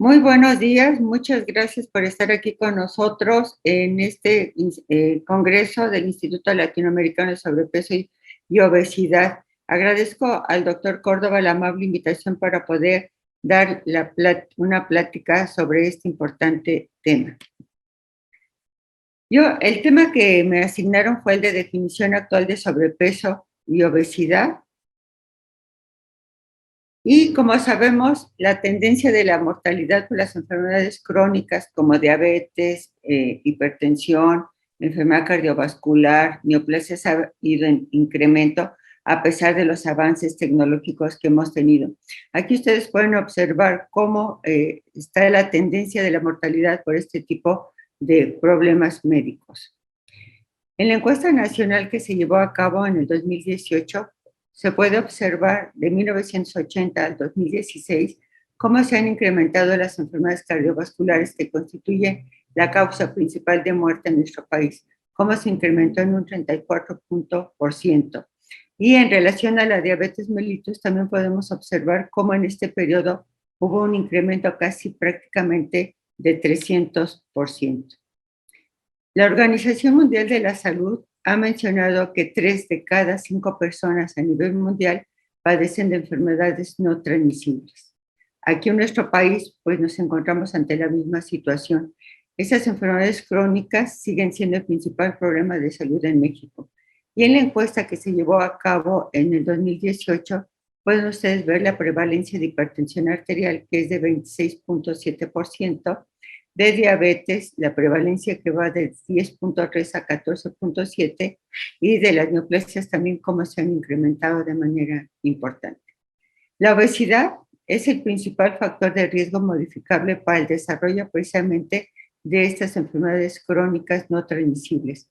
Muy buenos días, muchas gracias por estar aquí con nosotros en este congreso del Instituto Latinoamericano de Sobrepeso y Obesidad. Agradezco al doctor Córdoba la amable invitación para poder dar una plática sobre este importante tema. El tema que me asignaron fue el de definición actual de sobrepeso y obesidad. Y como sabemos, la tendencia de la mortalidad por las enfermedades crónicas como diabetes, hipertensión, enfermedad cardiovascular, neoplasia ha ido en incremento a pesar de los avances tecnológicos que hemos tenido. Aquí ustedes pueden observar cómo está la tendencia de la mortalidad por este tipo de problemas médicos. En la encuesta nacional que se llevó a cabo en el 2018, se puede observar de 1980 al 2016 cómo se han incrementado las enfermedades cardiovasculares que constituyen la causa principal de muerte en nuestro país, cómo se incrementó en un 34%. Y en relación a la diabetes mellitus, también podemos observar cómo en este periodo hubo un incremento casi prácticamente de 300%. La Organización Mundial de la Salud ha mencionado que 3 de cada 5 personas a nivel mundial padecen de enfermedades no transmisibles. Aquí en nuestro país, pues nos encontramos ante la misma situación. Esas enfermedades crónicas siguen siendo el principal problema de salud en México. Y en la encuesta que se llevó a cabo en el 2018, pueden ustedes ver la prevalencia de hipertensión arterial, que es de 26.7%, de diabetes, la prevalencia que va de 10.3 a 14.7, y de las neoplasias también como se han incrementado de manera importante. La obesidad es el principal factor de riesgo modificable para el desarrollo precisamente de estas enfermedades crónicas no transmisibles.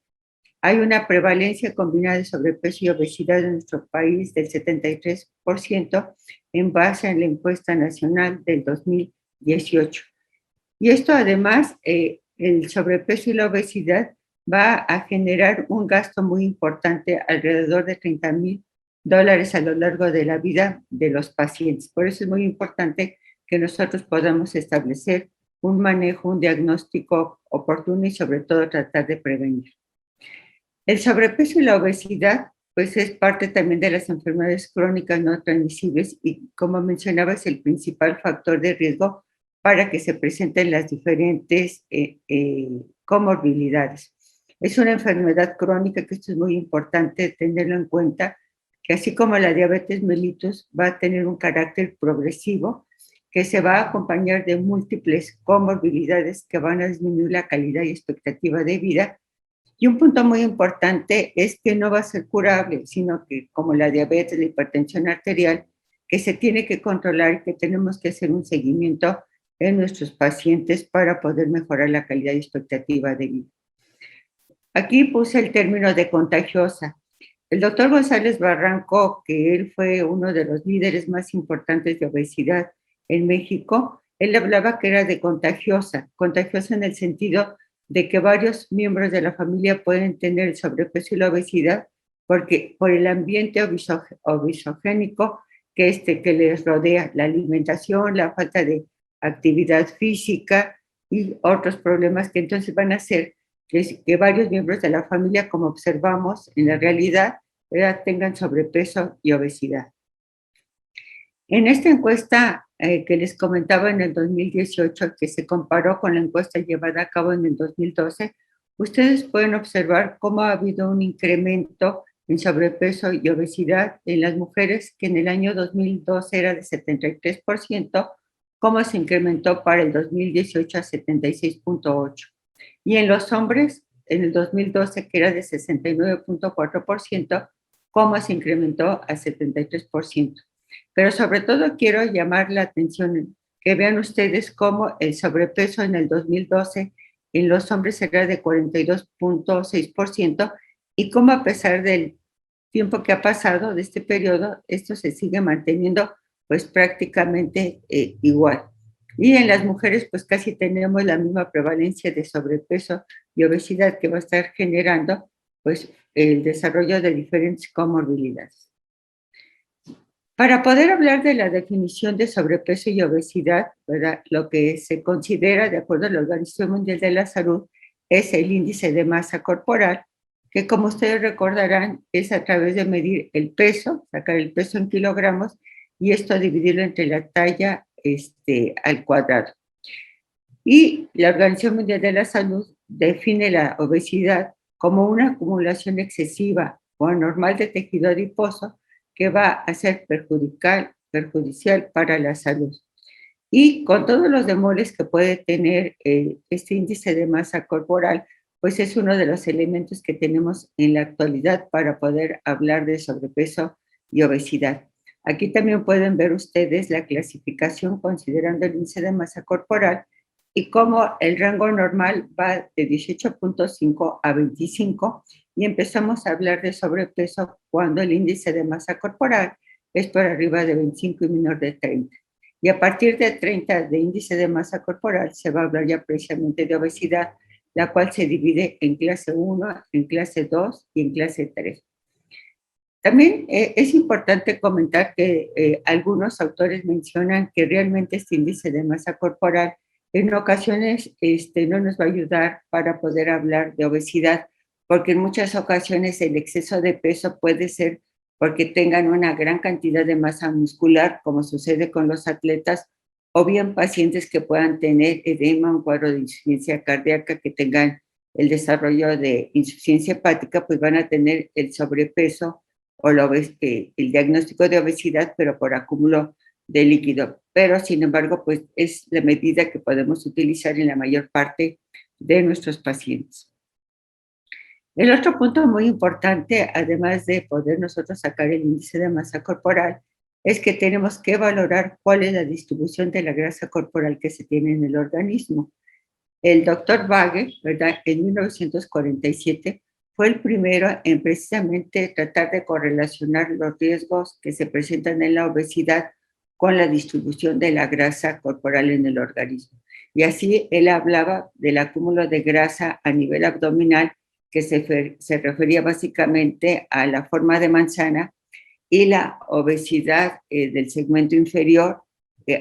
Hay una prevalencia combinada de sobrepeso y obesidad en nuestro país del 73% en base a la encuesta nacional del 2018. Y esto además, el sobrepeso y la obesidad va a generar un gasto muy importante, alrededor de $30,000 a lo largo de la vida de los pacientes. Por eso es muy importante que nosotros podamos establecer un manejo, un diagnóstico oportuno y sobre todo tratar de prevenir. El sobrepeso y la obesidad pues es parte también de las enfermedades crónicas no transmisibles y, como mencionaba, es el principal factor de riesgo para que se presenten las diferentes comorbilidades. Es una enfermedad crónica, que esto es muy importante tenerlo en cuenta, que así como la diabetes mellitus va a tener un carácter progresivo, que se va a acompañar de múltiples comorbilidades que van a disminuir la calidad y expectativa de vida. Y un punto muy importante es que no va a ser curable, sino que como la diabetes, la hipertensión arterial, que se tiene que controlar y que tenemos que hacer un seguimiento en nuestros pacientes para poder mejorar la calidad y expectativa de vida. Aquí puse el término de contagiosa. El doctor González Barranco, que él fue uno de los líderes más importantes de obesidad en México, él hablaba que era de contagiosa en el sentido de que varios miembros de la familia pueden tener el sobrepeso y la obesidad porque por el ambiente obesogénico que les rodea, la alimentación, la falta de actividad física y otros problemas que entonces van a hacer que varios miembros de la familia, como observamos en la realidad, tengan sobrepeso y obesidad. En esta encuesta que les comentaba en el 2018, que se comparó con la encuesta llevada a cabo en el 2012, ustedes pueden observar cómo ha habido un incremento en sobrepeso y obesidad en las mujeres, que en el año 2012 era de 73%, cómo se incrementó para el 2018 a 76.8%. Y en los hombres, en el 2012, que era de 69.4%, cómo se incrementó a 73%. Pero sobre todo quiero llamar la atención, que vean ustedes cómo el sobrepeso en el 2012 en los hombres era de 42.6% y cómo a pesar del tiempo que ha pasado de este periodo, esto se sigue manteniendo pues prácticamente igual. Y en las mujeres pues casi tenemos la misma prevalencia de sobrepeso y obesidad, que va a estar generando pues el desarrollo de diferentes comorbilidades. Para poder hablar de la definición de sobrepeso y obesidad, ¿verdad? Lo que se considera, de acuerdo a la Organización Mundial de la Salud, es el índice de masa corporal, que como ustedes recordarán, es a través de medir el peso, sacar el peso en kilogramos, y esto dividirlo entre la talla al cuadrado. Y la Organización Mundial de la Salud define la obesidad como una acumulación excesiva o anormal de tejido adiposo que va a ser perjudicial para la salud. Y con todos los demoles que puede tener este índice de masa corporal, pues es uno de los elementos que tenemos en la actualidad para poder hablar de sobrepeso y obesidad. Aquí también pueden ver ustedes la clasificación considerando el índice de masa corporal y cómo el rango normal va de 18.5 a 25 y empezamos a hablar de sobrepeso cuando el índice de masa corporal es por arriba de 25 y menor de 30. Y a partir de 30 de índice de masa corporal se va a hablar ya precisamente de obesidad, la cual se divide en clase 1, en clase 2 y en clase 3. También es importante comentar que algunos autores mencionan que realmente este índice de masa corporal en ocasiones no nos va a ayudar para poder hablar de obesidad, porque en muchas ocasiones el exceso de peso puede ser porque tengan una gran cantidad de masa muscular, como sucede con los atletas, o bien pacientes que puedan tener edema, un cuadro de insuficiencia cardíaca, que tengan el desarrollo de insuficiencia hepática, pues van a tener el sobrepeso o el diagnóstico de obesidad, pero por acúmulo de líquido. Pero, sin embargo, pues es la medida que podemos utilizar en la mayor parte de nuestros pacientes. El otro punto muy importante, además de poder nosotros sacar el índice de masa corporal, es que tenemos que valorar cuál es la distribución de la grasa corporal que se tiene en el organismo. El doctor Waage, ¿verdad? En 1947 fue el primero en precisamente tratar de correlacionar los riesgos que se presentan en la obesidad con la distribución de la grasa corporal en el organismo. Y así él hablaba del acúmulo de grasa a nivel abdominal, que se refería básicamente a la forma de manzana, y la obesidad del segmento inferior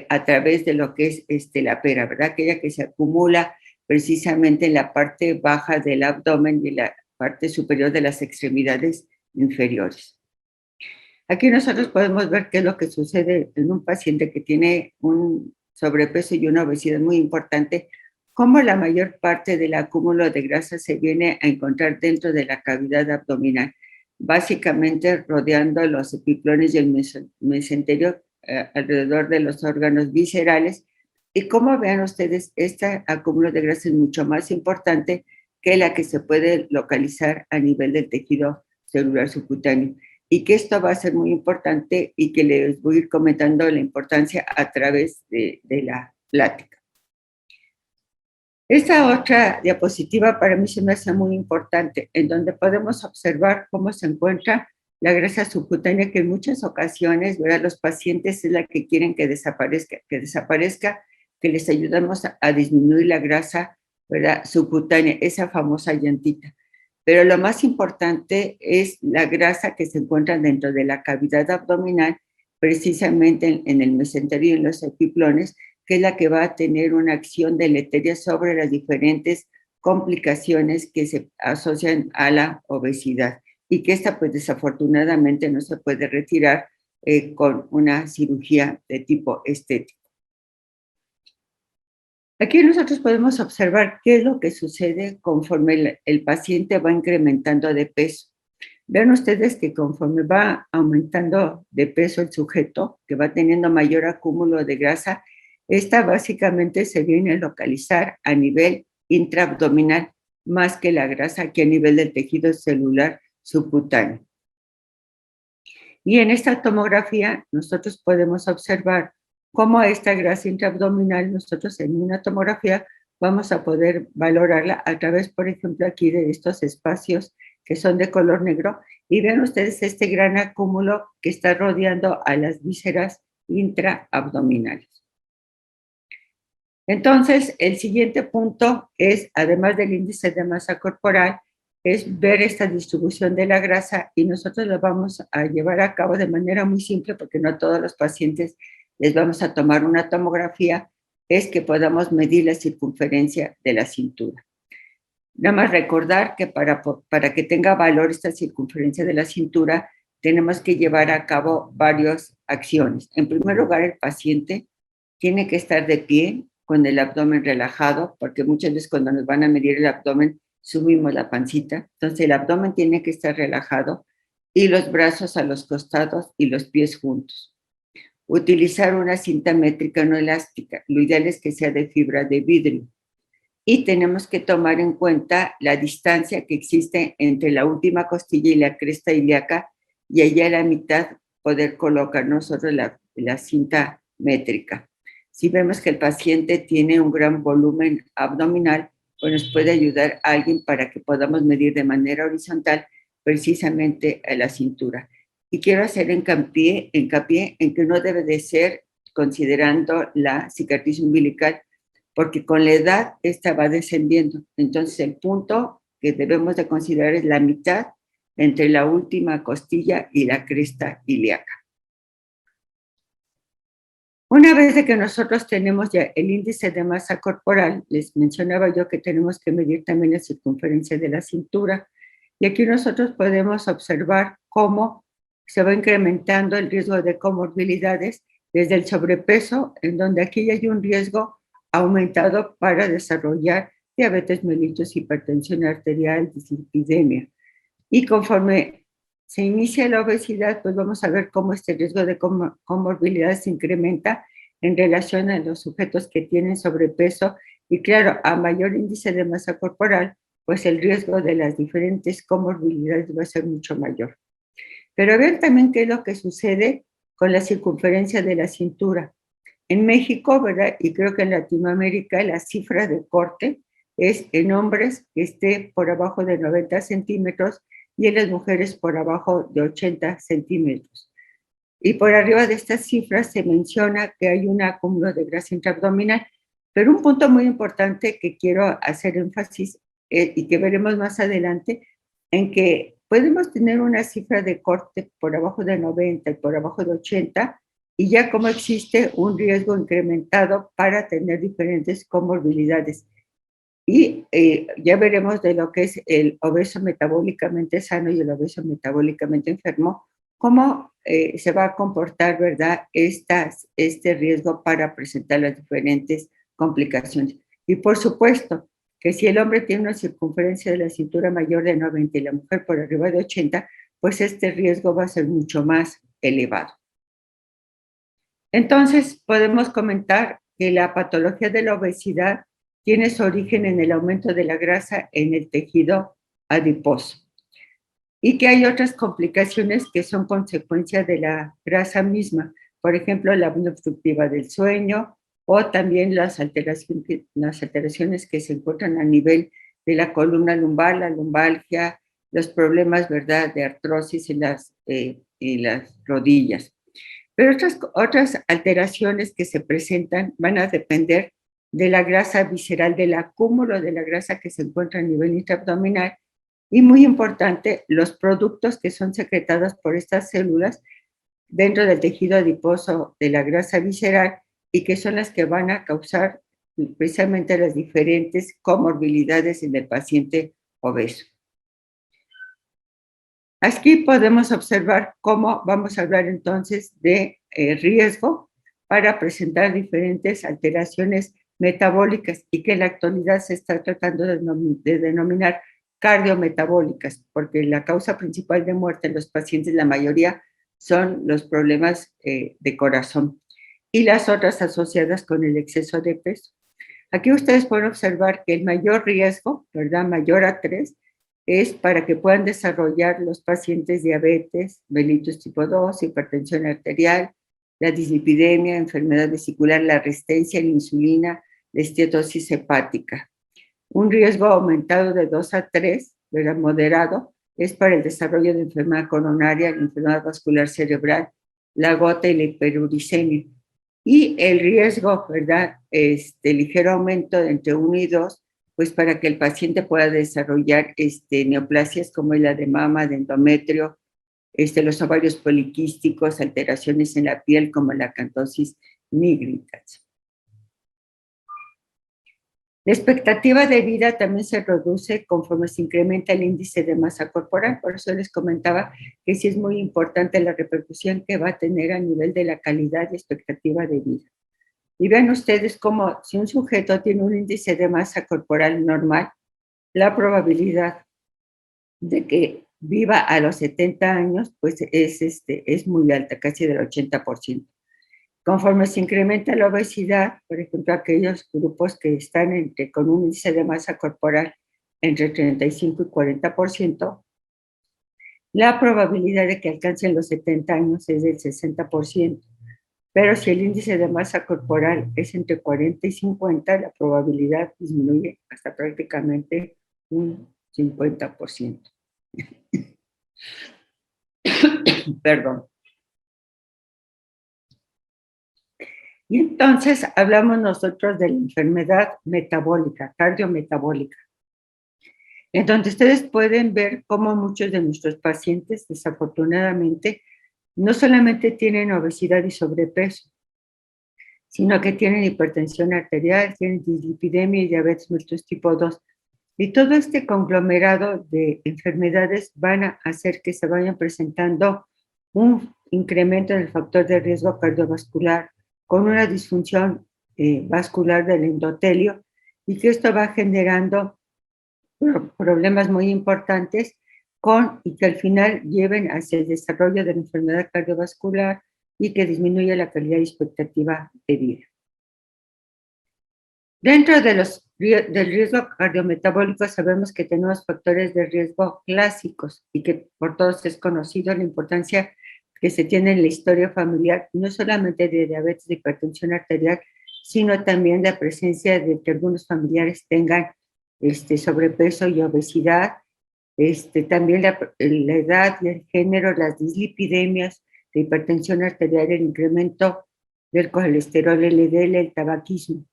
a través de lo que es la pera, ¿verdad? Aquella que se acumula precisamente en la parte baja del abdomen y la parte superior de las extremidades inferiores. Aquí nosotros podemos ver qué es lo que sucede en un paciente que tiene un sobrepeso y una obesidad muy importante, cómo la mayor parte del acúmulo de grasa se viene a encontrar dentro de la cavidad abdominal, básicamente rodeando los epiplones y el mesenterio alrededor de los órganos viscerales. Y como vean ustedes, este acúmulo de grasa es mucho más importante que la que se puede localizar a nivel del tejido celular subcutáneo. Y que esto va a ser muy importante y que les voy a ir comentando la importancia a través de la plática. Esta otra diapositiva para mí se me hace muy importante, en donde podemos observar cómo se encuentra la grasa subcutánea, que en muchas ocasiones, ¿verdad? Los pacientes es la que quieren que desaparezca, que les ayudamos a disminuir la grasa, ¿verdad? Subcutánea, esa famosa llantita. Pero lo más importante es la grasa que se encuentra dentro de la cavidad abdominal, precisamente en el mesenterio y en los epiplones, que es la que va a tener una acción deleteria sobre las diferentes complicaciones que se asocian a la obesidad y que esta pues desafortunadamente no se puede retirar con una cirugía de tipo estético. Aquí nosotros podemos observar qué es lo que sucede conforme el paciente va incrementando de peso. Vean ustedes que conforme va aumentando de peso el sujeto, que va teniendo mayor acúmulo de grasa, esta básicamente se viene a localizar a nivel intraabdominal, más que la grasa que a nivel del tejido celular subcutáneo. Y en esta tomografía nosotros podemos observar cómo esta grasa intraabdominal, nosotros en una tomografía vamos a poder valorarla a través, por ejemplo, aquí de estos espacios que son de color negro, y vean ustedes este gran acúmulo que está rodeando a las vísceras intraabdominales. Entonces, el siguiente punto es, además del índice de masa corporal, es ver esta distribución de la grasa y nosotros lo vamos a llevar a cabo de manera muy simple porque no a todos los pacientes les vamos a tomar una tomografía, es que podamos medir la circunferencia de la cintura. Nada más recordar que para que tenga valor esta circunferencia de la cintura, tenemos que llevar a cabo varias acciones. En primer lugar, el paciente tiene que estar de pie con el abdomen relajado, porque muchas veces cuando nos van a medir el abdomen, subimos la pancita. Entonces, el abdomen tiene que estar relajado y los brazos a los costados y los pies juntos. Utilizar una cinta métrica no elástica. Lo ideal es que sea de fibra de vidrio. Y tenemos que tomar en cuenta la distancia que existe entre la última costilla y la cresta ilíaca, y allá a la mitad poder colocar nosotros la cinta métrica. Si vemos que el paciente tiene un gran volumen abdominal, pues nos puede ayudar alguien para que podamos medir de manera horizontal precisamente a la cintura. Y quiero hacer hincapié en que no debe de ser considerando la cicatriz umbilical, porque con la edad esta va descendiendo. Entonces el punto que debemos de considerar es la mitad entre la última costilla y la cresta ilíaca. Una vez de que nosotros tenemos ya el índice de masa corporal, les mencionaba yo que tenemos que medir también la circunferencia de la cintura, y aquí nosotros podemos observar cómo se va incrementando el riesgo de comorbilidades desde el sobrepeso, en donde aquí hay un riesgo aumentado para desarrollar diabetes mellitus, hipertensión arterial, dislipidemia. Y conforme se inicia la obesidad, pues vamos a ver cómo este riesgo de comorbilidad se incrementa en relación a los sujetos que tienen sobrepeso. Y claro, a mayor índice de masa corporal, pues el riesgo de las diferentes comorbilidades va a ser mucho mayor. Pero ver también qué es lo que sucede con la circunferencia de la cintura. En México, ¿verdad? Y creo que en Latinoamérica, la cifra de corte es en hombres que esté por abajo de 90 centímetros y en las mujeres por abajo de 80 centímetros. Y por arriba de estas cifras se menciona que hay un acúmulo de grasa intraabdominal. Pero un punto muy importante que quiero hacer énfasis y que veremos más adelante, en que podemos tener una cifra de corte por abajo de 90 y por abajo de 80, y ya como existe un riesgo incrementado para tener diferentes comorbilidades. Y ya veremos de lo que es el obeso metabólicamente sano y el obeso metabólicamente enfermo, cómo se va a comportar, ¿verdad?, este riesgo para presentar las diferentes complicaciones. Y por supuesto que si el hombre tiene una circunferencia de la cintura mayor de 90 y la mujer por arriba de 80, pues este riesgo va a ser mucho más elevado. Entonces, podemos comentar que la patología de la obesidad tiene su origen en el aumento de la grasa en el tejido adiposo y que hay otras complicaciones que son consecuencia de la grasa misma, por ejemplo, la apnea obstructiva del sueño o también las alteraciones que se encuentran a nivel de la columna lumbar, la lumbalgia, los problemas, ¿verdad?, de artrosis en las rodillas. Pero otras alteraciones que se presentan van a depender de la grasa visceral, del acúmulo de la grasa que se encuentra a nivel intraabdominal, y muy importante, los productos que son secretados por estas células dentro del tejido adiposo de la grasa visceral y que son las que van a causar precisamente las diferentes comorbilidades en el paciente obeso. Aquí podemos observar cómo vamos a hablar entonces de riesgo para presentar diferentes alteraciones metabólicas y que en la actualidad se está tratando de denominar cardiometabólicas, porque la causa principal de muerte en los pacientes, la mayoría, son los problemas de corazón y las otras asociadas con el exceso de peso. Aquí ustedes pueden observar que el mayor riesgo, ¿verdad?, mayor a 3, es para que puedan desarrollar los pacientes diabetes, mellitus tipo 2, hipertensión arterial, la dislipidemia, enfermedad vesicular, la resistencia a la insulina, la esteatosis hepática. Un riesgo aumentado de 2 a 3, ¿verdad?, moderado, es para el desarrollo de enfermedad coronaria, la enfermedad vascular cerebral, la gota y la hiperuricemia. Y el riesgo, ¿verdad?, ligero aumento de entre 1 y 2, pues para que el paciente pueda desarrollar neoplasias como la de mama, de endometrio, los ovarios poliquísticos, alteraciones en la piel como la acantosis nigricans. La expectativa de vida también se reduce conforme se incrementa el índice de masa corporal, por eso les comentaba que sí es muy importante la repercusión que va a tener a nivel de la calidad y expectativa de vida. Y vean ustedes cómo si un sujeto tiene un índice de masa corporal normal, la probabilidad de que viva a los 70 años, pues es muy alta, casi del 80%. Conforme se incrementa la obesidad, por ejemplo, aquellos grupos que están con un índice de masa corporal entre 35 y 40%, la probabilidad de que alcancen los 70 años es del 60%. Pero si el índice de masa corporal es entre 40 y 50, la probabilidad disminuye hasta prácticamente un 50%. Perdón. Y entonces hablamos nosotros de la enfermedad metabólica, cardiometabólica, en donde ustedes pueden ver cómo muchos de nuestros pacientes, desafortunadamente, no solamente tienen obesidad y sobrepeso, sino que tienen hipertensión arterial, tienen dislipidemia y diabetes mellitus tipo 2. Y todo este conglomerado de enfermedades van a hacer que se vayan presentando un incremento en el factor de riesgo cardiovascular con una disfunción vascular del endotelio y que esto va generando problemas muy importantes y que al final lleven hacia el desarrollo de la enfermedad cardiovascular y que disminuye la calidad y expectativa de vida. Dentro del riesgo cardiometabólico sabemos que tenemos factores de riesgo clásicos y que por todos es conocido la importancia que se tiene en la historia familiar, no solamente de diabetes, de hipertensión arterial, sino también la presencia de que algunos familiares tengan sobrepeso y obesidad, también la edad y el género, las dislipidemias, la hipertensión arterial, el incremento del colesterol LDL, el tabaquismo.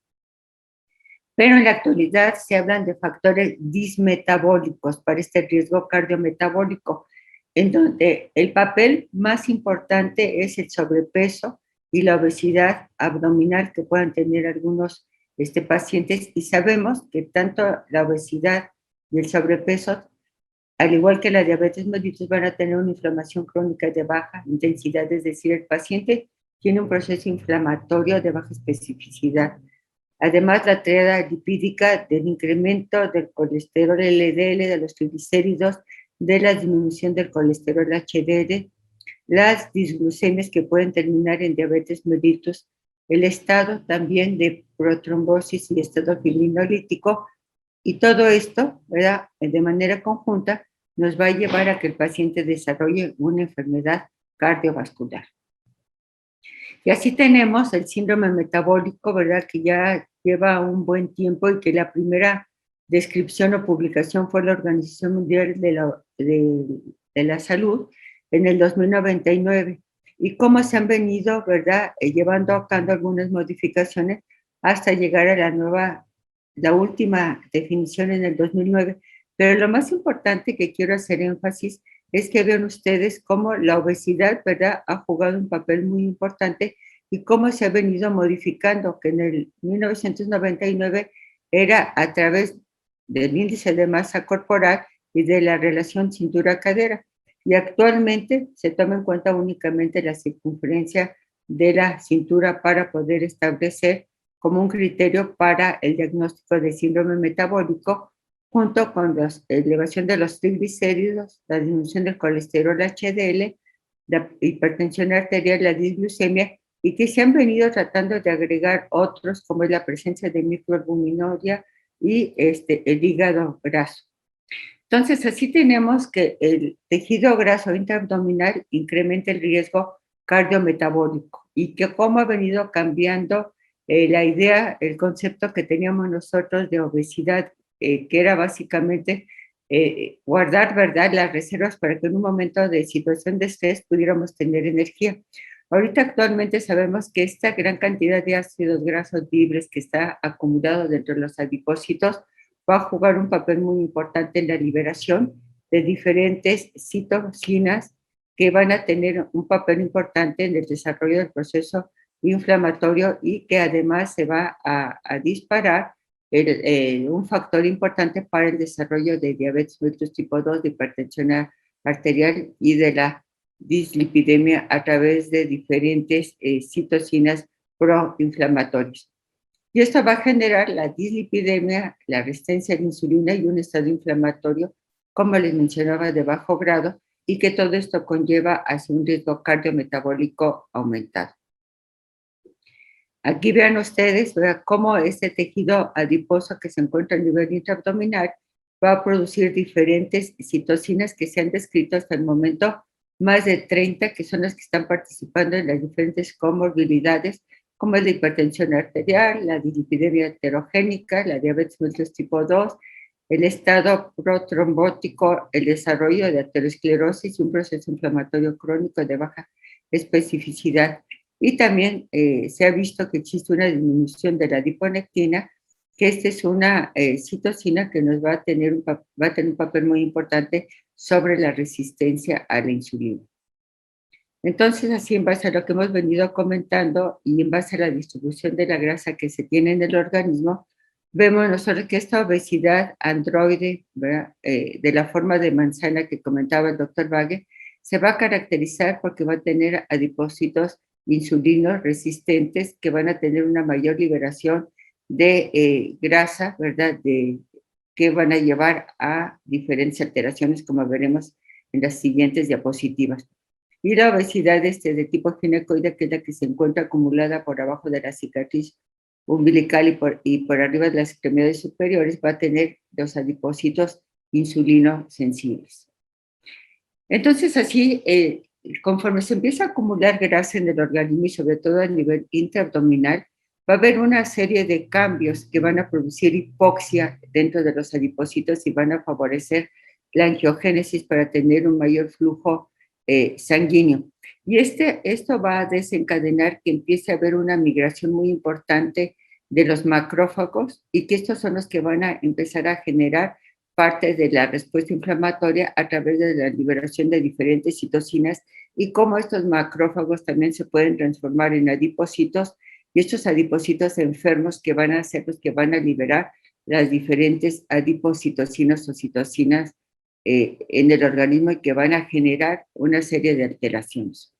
Pero en la actualidad se hablan de factores dismetabólicos para este riesgo cardiometabólico, en donde el papel más importante es el sobrepeso y la obesidad abdominal que puedan tener algunos pacientes, y sabemos que tanto la obesidad y el sobrepeso, al igual que la diabetes mellitus, van a tener una inflamación crónica de baja intensidad, es decir, el paciente tiene un proceso inflamatorio de baja especificidad. Además, la triada lipídica del incremento del colesterol LDL, de los triglicéridos, de la disminución del colesterol HDL, las disglucemias que pueden terminar en diabetes mellitus, el estado también de protrombosis y estado fibrinolítico, y todo esto, ¿verdad?, de manera conjunta, nos va a llevar a que el paciente desarrolle una enfermedad cardiovascular. Y así tenemos el síndrome metabólico, ¿verdad?, que ya lleva un buen tiempo y que la primera descripción o publicación fue la Organización Mundial de la Salud en el 2099. Y cómo se han venido, ¿verdad?, llevando a cabo algunas modificaciones hasta llegar a la última definición en el 2009. Pero lo más importante que quiero hacer énfasis es que vean ustedes cómo la obesidad, ¿verdad?, ha jugado un papel muy importante y cómo se ha venido modificando, que en el 1999 era a través del índice de masa corporal y de la relación cintura-cadera. Y actualmente se toma en cuenta únicamente la circunferencia de la cintura para poder establecer como un criterio para el diagnóstico de síndrome metabólico, junto con la elevación de los triglicéridos, la disminución del colesterol HDL, la hipertensión arterial, la disglucemia, y que se han venido tratando de agregar otros, como es la presencia de microalbuminuria y el hígado graso. Entonces, así tenemos que el tejido graso intraabdominal incrementa el riesgo cardiometabólico y que cómo ha venido cambiando la idea, el concepto que teníamos nosotros de obesidad, que era básicamente guardar, ¿verdad?, las reservas para que en un momento de situación de estrés pudiéramos tener energía. Ahorita actualmente sabemos que esta gran cantidad de ácidos grasos libres que está acumulado dentro de los adipocitos va a jugar un papel muy importante en la liberación de diferentes citocinas que van a tener un papel importante en el desarrollo del proceso inflamatorio y que además se va a disparar un factor importante para el desarrollo de diabetes mellitus tipo 2, de hipertensión arterial y de la dislipidemia a través de diferentes citocinas proinflamatorias. Y esto va a generar la dislipidemia, la resistencia a la insulina y un estado inflamatorio, como les mencionaba, de bajo grado, y que todo esto conlleva hacia un riesgo cardiometabólico aumentado. Aquí vean ustedes cómo este tejido adiposo que se encuentra a nivel intraabdominal va a producir diferentes citocinas que se han descrito hasta el momento, más de 30, que son las que están participando en las diferentes comorbilidades, como es la hipertensión arterial, la dislipidemia heterogénica, la diabetes mellitus tipo 2, el estado protrombótico, el desarrollo de aterosclerosis y un proceso inflamatorio crónico de baja especificidad. Y también se ha visto que existe una disminución de la adiponectina, que esta es una citocina que nos va a tener un papel muy importante sobre la resistencia a la insulina. Entonces, así en base a lo que hemos venido comentando y en base a la distribución de la grasa que se tiene en el organismo, vemos nosotros que esta obesidad androide, de la forma de manzana que comentaba el doctor Waage, se va a caracterizar porque va a tener adipocitos insulinos resistentes que van a tener una mayor liberación de grasa, ¿verdad? Que van a llevar a diferentes alteraciones, como veremos en las siguientes diapositivas. Y la obesidad de tipo ginecoide, que es la que se encuentra acumulada por abajo de la cicatriz umbilical y por arriba de las extremidades superiores, va a tener los adipocitos insulino sensibles. Entonces, así, conforme se empieza a acumular grasa en el organismo y sobre todo a nivel intraabdominal, va a haber una serie de cambios que van a producir hipoxia dentro de los adipocitos y van a favorecer la angiogénesis para tener un mayor flujo sanguíneo. Y esto va a desencadenar que empiece a haber una migración muy importante de los macrófagos y que estos son los que van a empezar a generar parte de la respuesta inflamatoria a través de la liberación de diferentes citocinas y cómo estos macrófagos también se pueden transformar en adipocitos y estos adipocitos enfermos que van a ser los que van a liberar las diferentes adipocitocinas o citocinas en el organismo y que van a generar una serie de alteraciones.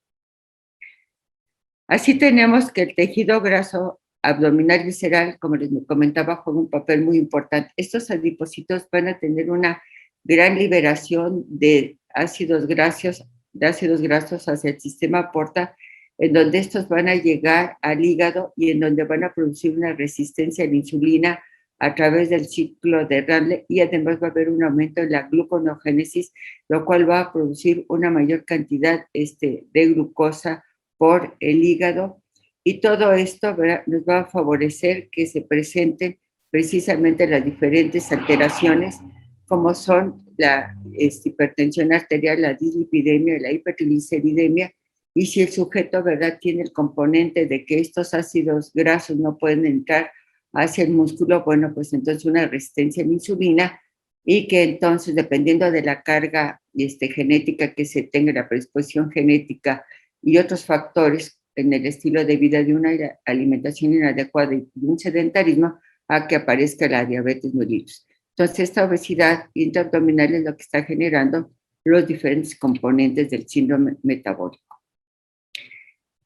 Así tenemos que el tejido graso abdominal visceral, como les comentaba, juega un papel muy importante. Estos adipocitos van a tener una gran liberación de ácidos grasos hacia el sistema porta, en donde estos van a llegar al hígado y en donde van a producir una resistencia a la insulina a través del ciclo de Ranle y además va a haber un aumento en la gluconeogénesis, lo cual va a producir una mayor cantidad de glucosa por el hígado y todo esto, ¿verdad?, nos va a favorecer que se presenten precisamente las diferentes alteraciones como son la hipertensión arterial, la dislipidemia, la hipertrigliceridemia y si el sujeto, ¿verdad?, tiene el componente de que estos ácidos grasos no pueden entrar hacia el músculo, bueno, pues entonces una resistencia a la insulina y que entonces dependiendo de la carga genética que se tenga, la predisposición genética y otros factores en el estilo de vida de una alimentación inadecuada y un sedentarismo, a que aparezca la diabetes mellitus. Entonces, esta obesidad intraabdominal es lo que está generando los diferentes componentes del síndrome metabólico.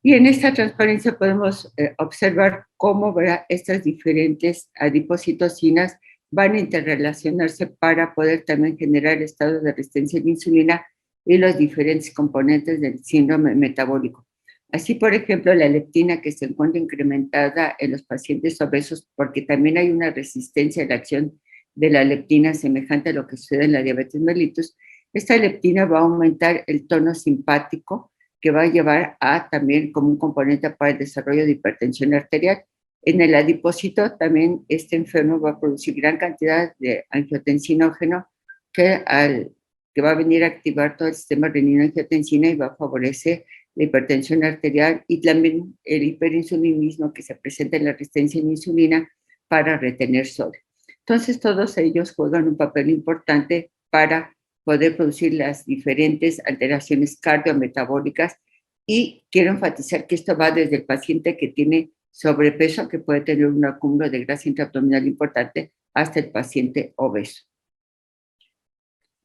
Y en esta transparencia podemos observar cómo, ¿verdad?, estas diferentes adipocitocinas van a interrelacionarse para poder también generar estados de resistencia a la insulina y los diferentes componentes del síndrome metabólico. Así, por ejemplo, la leptina que se encuentra incrementada en los pacientes obesos porque también hay una resistencia a la acción de la leptina semejante a lo que sucede en la diabetes mellitus. Esta leptina va a aumentar el tono simpático que va a llevar a también como un componente para el desarrollo de hipertensión arterial. En el adipocito también este enfermo va a producir gran cantidad de angiotensinógeno que va a venir a activar todo el sistema renina-angiotensina y va a favorecer la hipertensión arterial y también el hiperinsulinismo que se presenta en la resistencia a la insulina para retener sodio. Entonces, todos ellos juegan un papel importante para poder producir las diferentes alteraciones cardiometabólicas y quiero enfatizar que esto va desde el paciente que tiene sobrepeso, que puede tener un acúmulo de grasa intraabdominal importante, hasta el paciente obeso.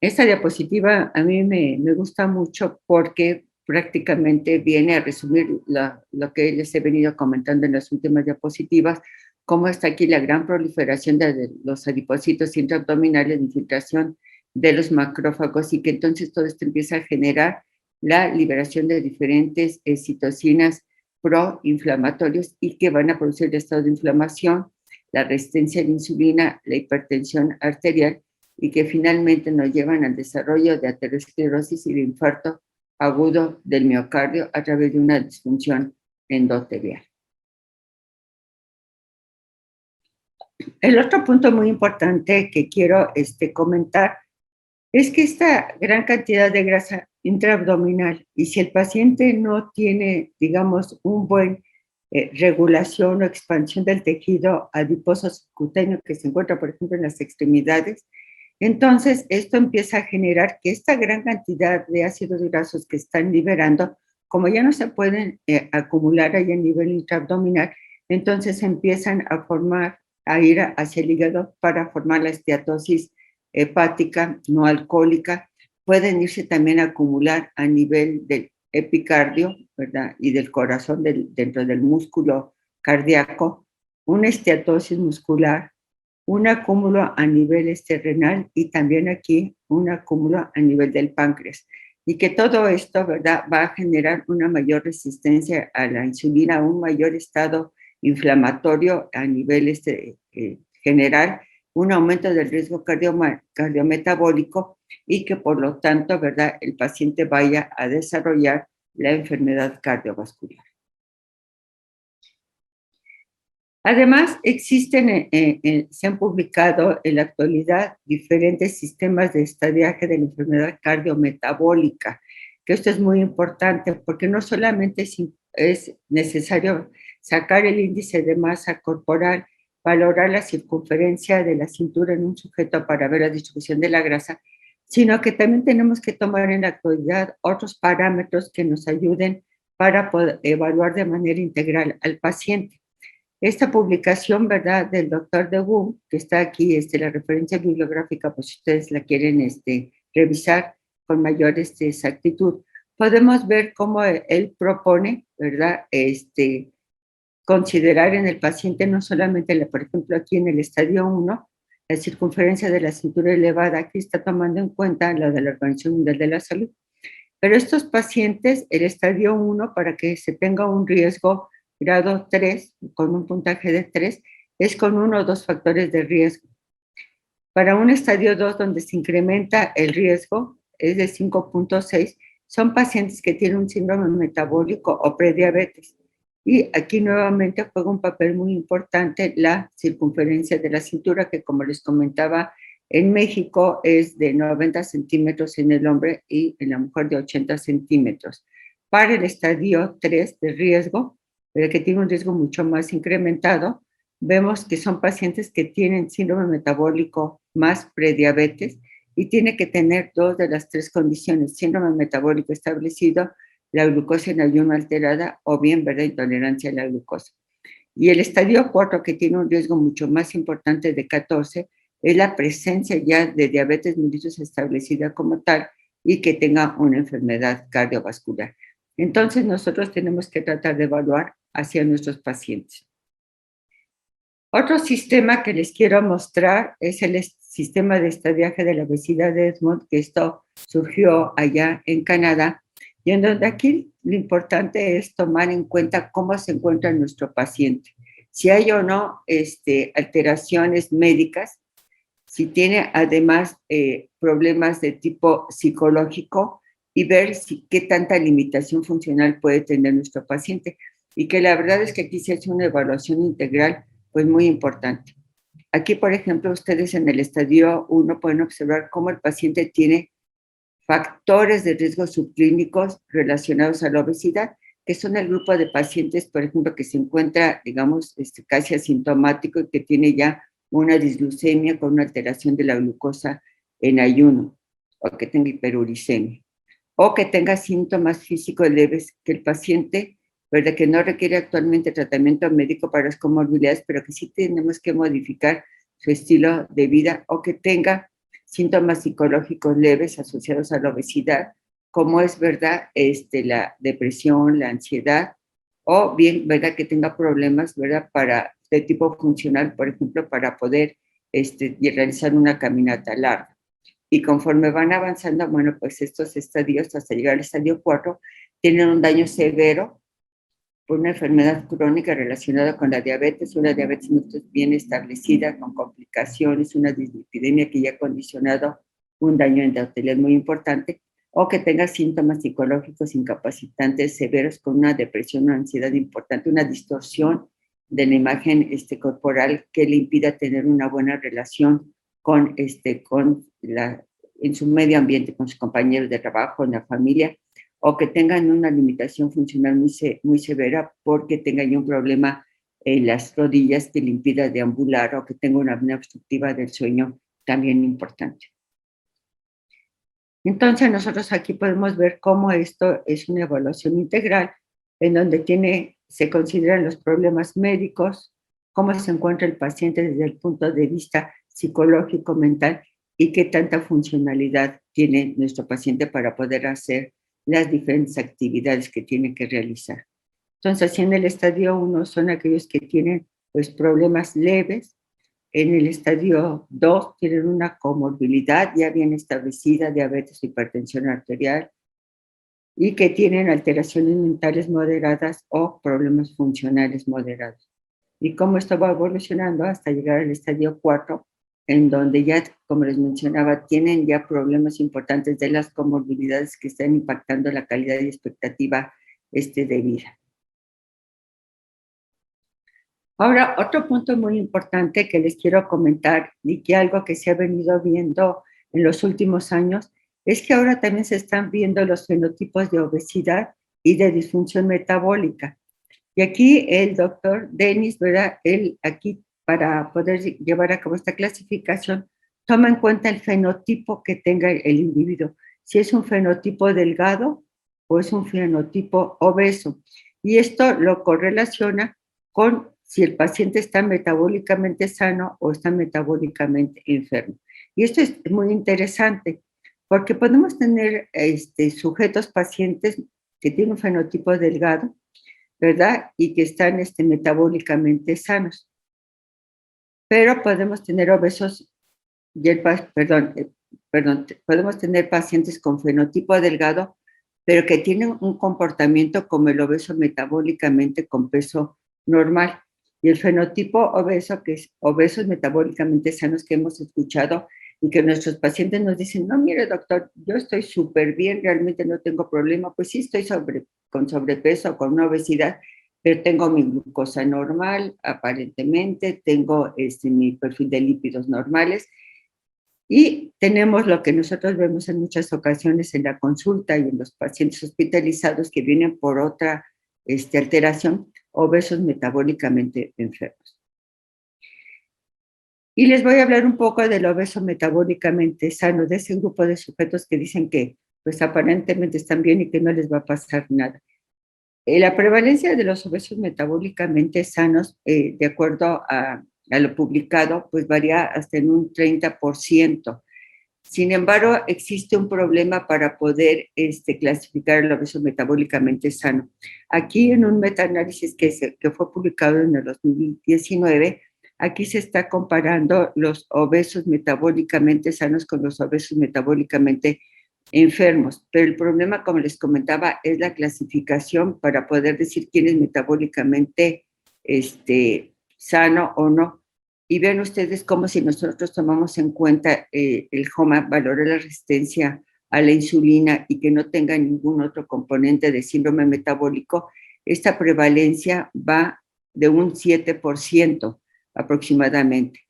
Esta diapositiva a mí me gusta mucho porque prácticamente viene a resumir lo que les he venido comentando en las últimas diapositivas, cómo está aquí la gran proliferación de los adipocitos intraabdominales, de infiltración de los macrófagos y que entonces todo esto empieza a generar la liberación de diferentes citocinas proinflamatorios y que van a producir el estado de inflamación, la resistencia a la insulina, la hipertensión arterial y que finalmente nos llevan al desarrollo de aterosclerosis y de infarto agudo del miocardio a través de una disfunción endotelial. El otro punto muy importante que quiero comentar es que esta gran cantidad de grasa intraabdominal y si el paciente no tiene, digamos, un buen regulación o expansión del tejido adiposo subcutáneo que se encuentra, por ejemplo, en las extremidades, entonces esto empieza a generar que esta gran cantidad de ácidos grasos que están liberando, como ya no se pueden acumular ahí a nivel intraabdominal, entonces empiezan a formar, a ir hacia el hígado para formar la esteatosis hepática no alcohólica, pueden irse también a acumular a nivel del epicardio, ¿verdad? Y del corazón dentro del músculo cardíaco, una esteatosis muscular, un acúmulo a nivel renal y también aquí un acúmulo a nivel del páncreas. Y que todo esto, ¿verdad?, va a generar una mayor resistencia a la insulina, un mayor estado inflamatorio a nivel general, un aumento del riesgo cardiometabólico y que por lo tanto, ¿verdad?, el paciente vaya a desarrollar la enfermedad cardiovascular. Además, se han publicado en la actualidad diferentes sistemas de estadiaje de la enfermedad cardiometabólica, que esto es muy importante porque no solamente es necesario sacar el índice de masa corporal, valorar la circunferencia de la cintura en un sujeto para ver la distribución de la grasa, sino que también tenemos que tomar en la actualidad otros parámetros que nos ayuden para poder evaluar de manera integral al paciente. Esta publicación, ¿verdad?, del doctor de Wu, que está aquí, la referencia bibliográfica, pues si ustedes la quieren revisar con mayor exactitud, podemos ver cómo él propone, ¿verdad?, considerar en el paciente no solamente, por ejemplo, aquí en el estadio 1, la circunferencia de la cintura elevada, aquí está tomando en cuenta la de la Organización Mundial de la Salud. Pero estos pacientes, el estadio 1, para que se tenga un riesgo grado 3, con un puntaje de 3, es con 1 o 2 factores de riesgo. Para un estadio 2, donde se incrementa el riesgo, es de 5.6, son pacientes que tienen un síndrome metabólico o prediabetes. Y aquí nuevamente juega un papel muy importante la circunferencia de la cintura, que como les comentaba, en México es de 90 centímetros en el hombre y en la mujer de 80 centímetros. Para el estadio 3 de riesgo, el que tiene un riesgo mucho más incrementado, vemos que son pacientes que tienen síndrome metabólico más prediabetes y tiene que tener 2 de las 3 condiciones, síndrome metabólico establecido, la glucosa en ayuno alterada o bien, ¿verdad?, intolerancia a la glucosa. Y el estadio 4, que tiene un riesgo mucho más importante de 14, es la presencia ya de diabetes mellitus establecida como tal y que tenga una enfermedad cardiovascular. Entonces, nosotros tenemos que tratar de evaluar hacia nuestros pacientes. Otro sistema que les quiero mostrar es el sistema de estadiaje de la obesidad de Edmond, que esto surgió allá en Canadá, y en donde aquí lo importante es tomar en cuenta cómo se encuentra nuestro paciente, si hay o no alteraciones médicas, si tiene además problemas de tipo psicológico y ver qué tanta limitación funcional puede tener nuestro paciente. Y que la verdad es que aquí se hace una evaluación integral, pues muy importante. Aquí, por ejemplo, ustedes en el estadio 1 pueden observar cómo el paciente tiene factores de riesgo subclínicos relacionados a la obesidad, que son el grupo de pacientes, por ejemplo, que se encuentra, digamos, casi asintomático y que tiene ya una disglucemia con una alteración de la glucosa en ayuno, o que tenga hiperuricemia, o que tenga síntomas físicos leves, que el paciente, ¿verdad?, que no requiere actualmente tratamiento médico para las comorbilidades, pero que sí tenemos que modificar su estilo de vida, o que tenga síntomas psicológicos leves asociados a la obesidad, como es, ¿verdad?, la depresión, la ansiedad, o bien, ¿verdad?, que tenga problemas, ¿verdad?, de tipo funcional, por ejemplo, para poder realizar una caminata larga. Y conforme van avanzando, bueno, pues estos estadios, hasta llegar al estadio 4, tienen un daño severo por una enfermedad crónica relacionada con la diabetes, una diabetes no bien establecida, con complicaciones, una dislipidemia que ya ha condicionado un daño endotelial muy importante, o que tenga síntomas psicológicos incapacitantes severos con una depresión, una ansiedad importante, una distorsión de la imagen corporal que le impida tener una buena relación en su medio ambiente, con sus compañeros de trabajo, en la familia, o que tengan una limitación funcional muy severa porque tengan un problema en las rodillas que le impida deambular, o que tenga una apnea obstructiva del sueño también importante. Entonces nosotros aquí podemos ver cómo esto es una evaluación integral en donde se consideran los problemas médicos, cómo se encuentra el paciente desde el punto de vista psicológico, mental, y qué tanta funcionalidad tiene nuestro paciente para poder hacer las diferentes actividades que tiene que realizar. Entonces, así en el estadio 1 son aquellos que tienen pues problemas leves. En el estadio 2 tienen una comorbilidad ya bien establecida, diabetes o hipertensión arterial, y que tienen alteraciones mentales moderadas o problemas funcionales moderados. Y cómo esto va evolucionando hasta llegar al estadio 4, en donde ya, como les mencionaba, tienen ya problemas importantes de las comorbilidades que están impactando la calidad y expectativa de vida. Ahora, otro punto muy importante que les quiero comentar, y que algo que se ha venido viendo en los últimos años, es que ahora también se están viendo los fenotipos de obesidad y de disfunción metabólica. Y aquí el doctor Dennis, ¿verdad? Él aquí, para poder llevar a cabo esta clasificación, toma en cuenta el fenotipo que tenga el individuo, si es un fenotipo delgado o es un fenotipo obeso. Y esto lo correlaciona con si el paciente está metabólicamente sano o está metabólicamente enfermo. Y esto es muy interesante, porque podemos tener sujetos, pacientes que tienen un fenotipo delgado, ¿verdad?, y que están metabólicamente sanos. Pero podemos tener obesos, podemos tener pacientes con fenotipo delgado, pero que tienen un comportamiento como el obeso metabólicamente con peso normal. Y el fenotipo obeso, que es obesos metabólicamente sanos, que hemos escuchado y que nuestros pacientes nos dicen, no, mire doctor, yo estoy súper bien, realmente no tengo problema, pues sí estoy con sobrepeso, con una obesidad, pero tengo mi glucosa normal, aparentemente, tengo mi perfil de lípidos normales, y tenemos lo que nosotros vemos en muchas ocasiones en la consulta y en los pacientes hospitalizados que vienen por otra alteración, obesos metabólicamente enfermos. Y les voy a hablar un poco del obeso metabólicamente sano, de ese grupo de sujetos que dicen que pues aparentemente están bien y que no les va a pasar nada. La prevalencia de los obesos metabólicamente sanos, de acuerdo a lo publicado, pues varía hasta en un 30%. Sin embargo, existe un problema para poder clasificar el obeso metabólicamente sano. Aquí en un metaanálisis que fue publicado en el 2019, aquí se está comparando los obesos metabólicamente sanos con los obesos metabólicamente enfermos. Pero el problema, como les comentaba, es la clasificación para poder decir quién es metabólicamente sano o no. Y vean ustedes cómo, si nosotros tomamos en cuenta el HOMA, valora la resistencia a la insulina, y que no tenga ningún otro componente de síndrome metabólico, esta prevalencia va de un 7% aproximadamente.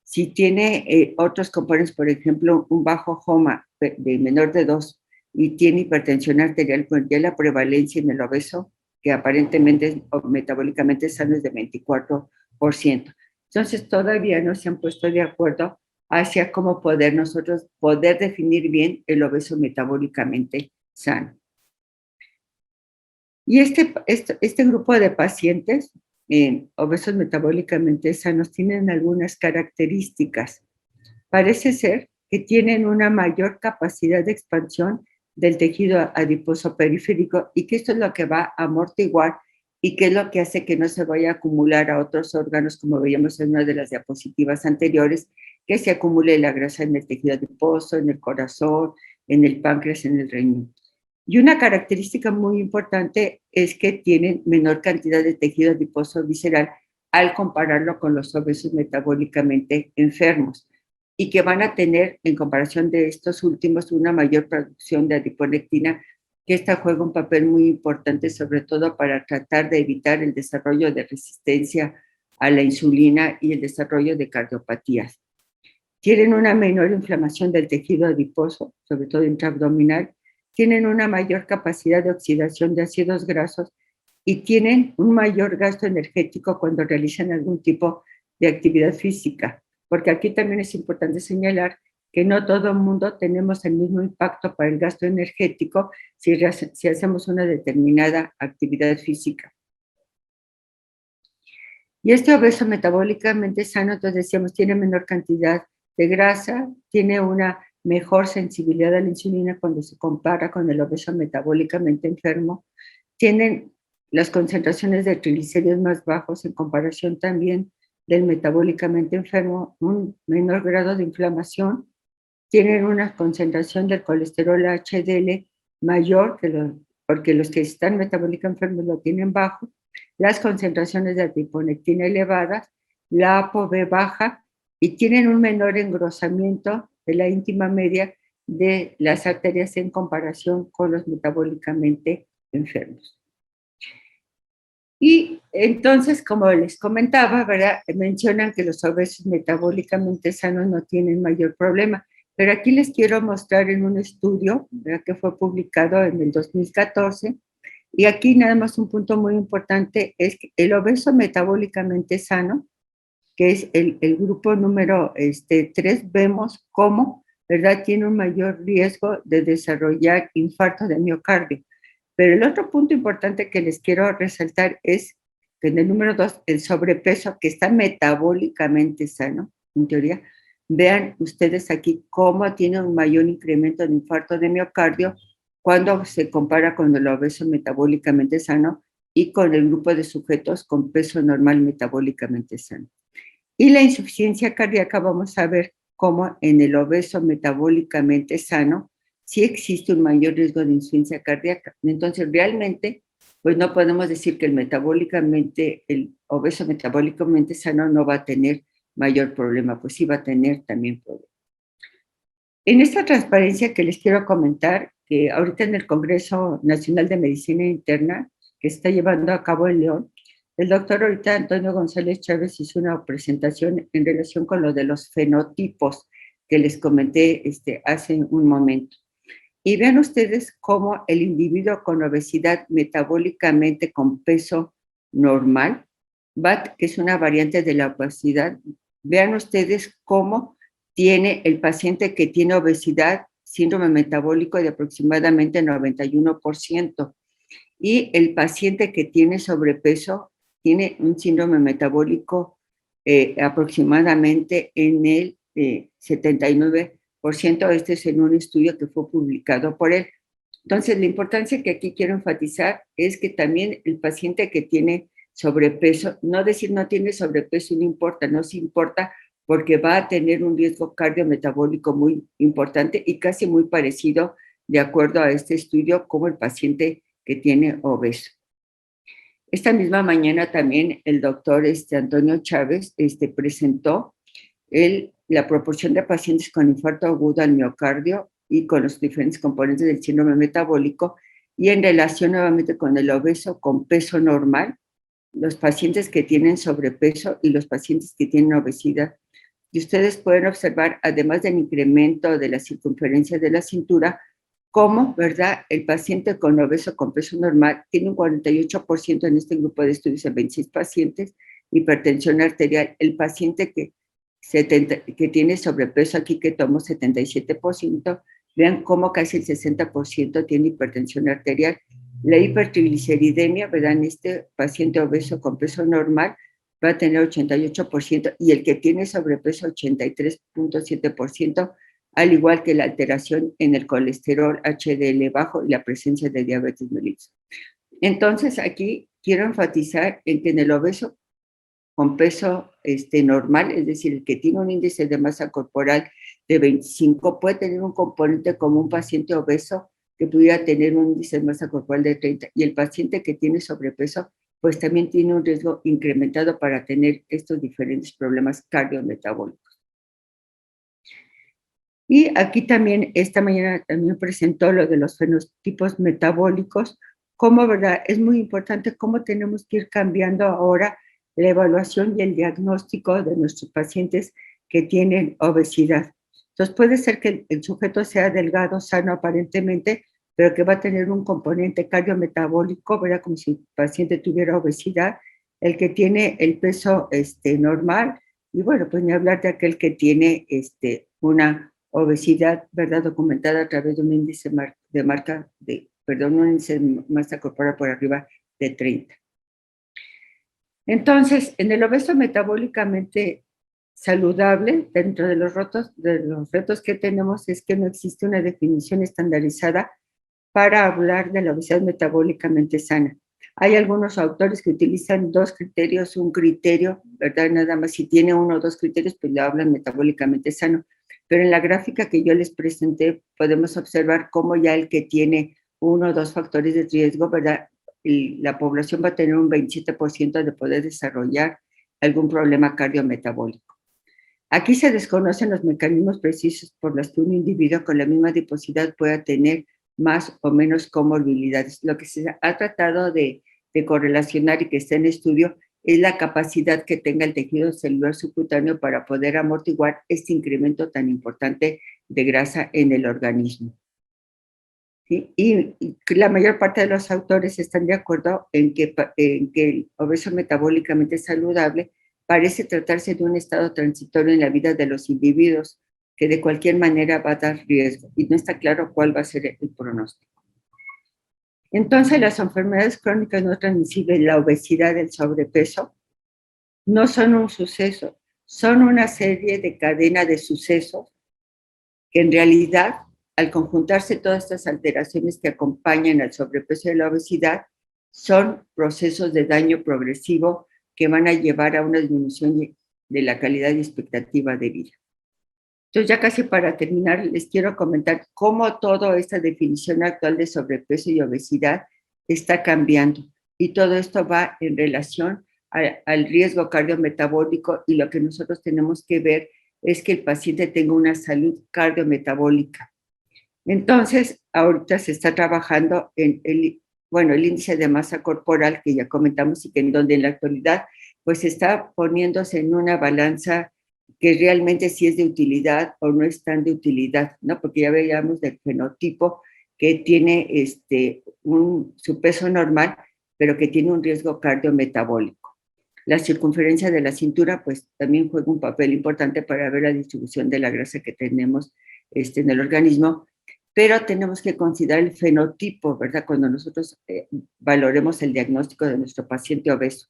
Si tiene otros componentes, por ejemplo, un bajo HOMA de menor de 2 y tiene hipertensión arterial, pues ya la prevalencia en el obeso, que aparentemente metabólicamente sano, es de 24%. Entonces todavía no se han puesto de acuerdo hacia cómo nosotros poder definir bien el obeso metabólicamente sano. Y este grupo de pacientes obesos metabólicamente sanos tienen algunas características. Parece ser que tienen una mayor capacidad de expansión del tejido adiposo periférico y que esto es lo que va a amortiguar y que es lo que hace que no se vaya a acumular a otros órganos, como veíamos en una de las diapositivas anteriores, que se acumule la grasa en el tejido adiposo, en el corazón, en el páncreas, en el riñón. Y una característica muy importante es que tienen menor cantidad de tejido adiposo visceral al compararlo con los obesos metabólicamente enfermos y que van a tener, en comparación de estos últimos, una mayor producción de adiponectina, que esta juega un papel muy importante, sobre todo para tratar de evitar el desarrollo de resistencia a la insulina y el desarrollo de cardiopatías. Tienen una menor inflamación del tejido adiposo, sobre todo intraabdominal, tienen una mayor capacidad de oxidación de ácidos grasos y tienen un mayor gasto energético cuando realizan algún tipo de actividad física, porque aquí también es importante señalar que no todo el mundo tenemos el mismo impacto para el gasto energético si hacemos una determinada actividad física. Y este obeso metabólicamente sano, entonces decíamos, tiene menor cantidad de grasa, tiene una mejor sensibilidad a la insulina cuando se compara con el obeso metabólicamente enfermo, tienen las concentraciones de triglicéridos más bajos en comparación también del metabólicamente enfermo, un menor grado de inflamación, tienen una concentración del colesterol HDL mayor porque los que están metabólicamente enfermos lo tienen bajo, las concentraciones de adiponectina elevadas, la ApoB baja y tienen un menor engrosamiento de la íntima media de las arterias en comparación con los metabólicamente enfermos. Y entonces, como les comentaba, ¿verdad? Mencionan que los obesos metabólicamente sanos no tienen mayor problema, pero aquí les quiero mostrar en un estudio, ¿verdad?, que fue publicado en el 2014, y aquí nada más un punto muy importante es que el obeso metabólicamente sano, que es el grupo número 3, vemos cómo, ¿verdad?, tiene un mayor riesgo de desarrollar infarto de miocardio. Pero el otro punto importante que les quiero resaltar es que en el número 2, el sobrepeso, que está metabólicamente sano, en teoría, vean ustedes aquí cómo tiene un mayor incremento de infarto de miocardio cuando se compara con el obeso metabólicamente sano y con el grupo de sujetos con peso normal metabólicamente sano. Y la insuficiencia cardíaca, vamos a ver cómo en el obeso metabólicamente sano sí existe un mayor riesgo de insuficiencia cardíaca. Entonces, realmente, pues no podemos decir que el obeso metabólicamente sano no va a tener mayor problema, pues sí va a tener también problemas. En esta transparencia que les quiero comentar, que ahorita en el Congreso Nacional de Medicina Interna, que se está llevando a cabo en León, el doctor ahorita Antonio González Chávez hizo una presentación en relación con lo de los fenotipos que les comenté hace un momento. Y vean ustedes cómo el individuo con obesidad metabólicamente con peso normal, BAT, que es una variante de la obesidad, vean ustedes cómo tiene el paciente que tiene obesidad, síndrome metabólico de aproximadamente 91%, y el paciente que tiene sobrepeso tiene un síndrome metabólico aproximadamente en el 79%. Este es en un estudio que fue publicado por él. Entonces, la importancia que aquí quiero enfatizar es que también el paciente que tiene sobrepeso, no decir no tiene sobrepeso, no importa, no se importa, porque va a tener un riesgo cardiometabólico muy importante y casi muy parecido, de acuerdo a este estudio, como el paciente que tiene obeso. Esta misma mañana también el doctor Antonio Chávez presentó la proporción de pacientes con infarto agudo al miocardio y con los diferentes componentes del síndrome metabólico, y en relación nuevamente con el obeso con peso normal, los pacientes que tienen sobrepeso y los pacientes que tienen obesidad. Y ustedes pueden observar, además del incremento de la circunferencia de la cintura, cómo, ¿verdad?, el paciente con obeso con peso normal tiene un 48% en este grupo de estudios en 26 pacientes, hipertensión arterial. El paciente que tiene sobrepeso aquí, que tomó 77%, vean cómo casi el 60% tiene hipertensión arterial. La hipertrigliceridemia, ¿verdad? En este paciente obeso con peso normal va a tener 88% y el que tiene sobrepeso 83.7%, al igual que la alteración en el colesterol HDL bajo y la presencia de diabetes mellitus. Entonces, aquí quiero enfatizar en que en el obeso con peso normal, es decir, el que tiene un índice de masa corporal de 25, puede tener un componente como un paciente obeso que pudiera tener un índice de masa corporal de 30, y el paciente que tiene sobrepeso, pues también tiene un riesgo incrementado para tener estos diferentes problemas cardiometabólicos. Y aquí también, esta mañana también presentó lo de los fenotipos metabólicos, como, ¿verdad? Es muy importante cómo tenemos que ir cambiando ahora la evaluación y el diagnóstico de nuestros pacientes que tienen obesidad. Entonces, puede ser que el sujeto sea delgado, sano aparentemente, pero que va a tener un componente cardiometabólico, ¿verdad? Como si el paciente tuviera obesidad, el que tiene el peso normal, y bueno, pues ni hablar de aquel que tiene una obesidad, ¿verdad? Documentada a través de un índice un índice de masa corporal por arriba de 30. Entonces, en el obeso metabólicamente saludable, dentro de los retos que tenemos, es que no existe una definición estandarizada para hablar de la obesidad metabólicamente sana. Hay algunos autores que utilizan dos criterios, un criterio, ¿verdad? Nada más si tiene uno o dos criterios, pues le hablan metabólicamente sano. Pero en la gráfica que yo les presenté, podemos observar cómo ya el que tiene uno o dos factores de riesgo, ¿verdad? La población va a tener un 27% de poder desarrollar algún problema cardiometabólico. Aquí se desconocen los mecanismos precisos por los que un individuo con la misma adiposidad pueda tener más o menos comorbilidades. Lo que se ha tratado de correlacionar y que está en estudio es la capacidad que tenga el tejido celular subcutáneo para poder amortiguar este incremento tan importante de grasa en el organismo. ¿Sí? Y la mayor parte de los autores están de acuerdo en que el obeso metabólicamente saludable parece tratarse de un estado transitorio en la vida de los individuos que de cualquier manera va a dar riesgo y no está claro cuál va a ser el pronóstico. Entonces, las enfermedades crónicas no transmisibles, la obesidad, el sobrepeso, no son un suceso, son una serie de cadena de sucesos que en realidad, al conjuntarse todas estas alteraciones que acompañan al sobrepeso y la obesidad, son procesos de daño progresivo que van a llevar a una disminución de la calidad y expectativa de vida. Entonces, ya casi para terminar, les quiero comentar cómo toda esta definición actual de sobrepeso y obesidad está cambiando. Y todo esto va en relación al riesgo cardiometabólico, y lo que nosotros tenemos que ver es que el paciente tenga una salud cardiometabólica. Entonces, ahorita se está trabajando en el índice de masa corporal que ya comentamos y que en donde en la actualidad pues está poniéndose en una balanza que realmente sí es de utilidad o no es tan de utilidad, ¿no? Porque ya veíamos del fenotipo que tiene su peso normal, pero que tiene un riesgo cardiometabólico. La circunferencia de la cintura, pues también juega un papel importante para ver la distribución de la grasa que tenemos en el organismo, pero tenemos que considerar el fenotipo, ¿verdad? Cuando nosotros valoremos el diagnóstico de nuestro paciente obeso,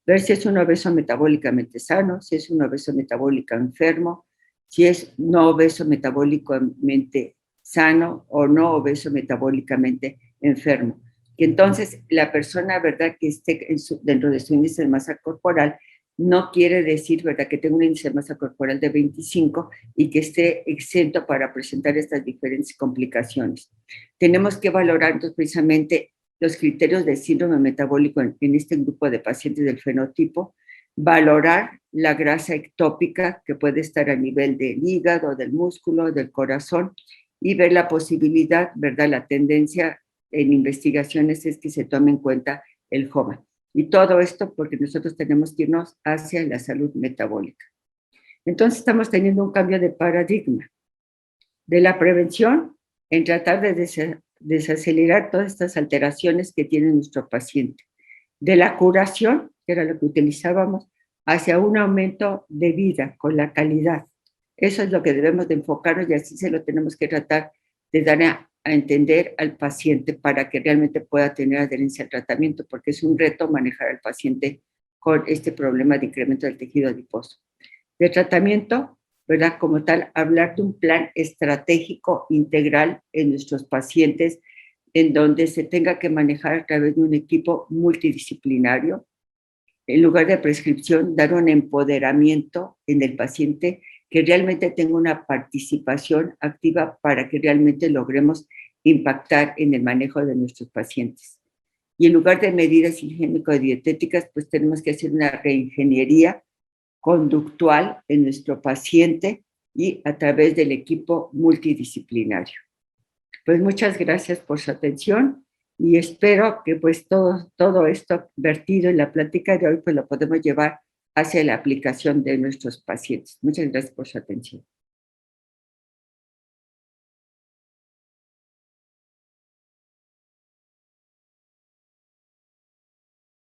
ver si es un obeso metabólicamente sano, si es un obeso metabólico enfermo, si es no obeso metabólicamente sano o no obeso metabólicamente enfermo. Que entonces la persona, ¿verdad?, que esté dentro de su índice de masa corporal, no quiere decir, ¿verdad?, que tenga un índice de masa corporal de 25 y que esté exento para presentar estas diferentes complicaciones. Tenemos que valorar entonces precisamente los criterios de síndrome metabólico en este grupo de pacientes del fenotipo, valorar la grasa ectópica que puede estar a nivel del hígado, del músculo, del corazón, y ver la posibilidad, ¿verdad? La tendencia en investigaciones es que se tome en cuenta el HOMA. Y todo esto porque nosotros tenemos que irnos hacia la salud metabólica. Entonces estamos teniendo un cambio de paradigma de la prevención en tratar de desacelerar todas estas alteraciones que tiene nuestro paciente. De la curación, que era lo que utilizábamos, hacia un aumento de vida con la calidad. Eso es lo que debemos de enfocarnos y así se lo tenemos que tratar de dar a entender al paciente para que realmente pueda tener adherencia al tratamiento, porque es un reto manejar al paciente con este problema de incremento del tejido adiposo. De tratamiento, ¿verdad? Como tal, hablar de un plan estratégico integral en nuestros pacientes, en donde se tenga que manejar a través de un equipo multidisciplinario. En lugar de prescripción, dar un empoderamiento en el paciente que realmente tenga una participación activa para que realmente logremos impactar en el manejo de nuestros pacientes. Y en lugar de medidas higiénico-dietéticas, pues tenemos que hacer una reingeniería conductual en nuestro paciente y a través del equipo multidisciplinario. Pues muchas gracias por su atención y espero que pues todo esto vertido en la plática de hoy pues lo podemos llevar hacia la aplicación de nuestros pacientes. Muchas gracias por su atención.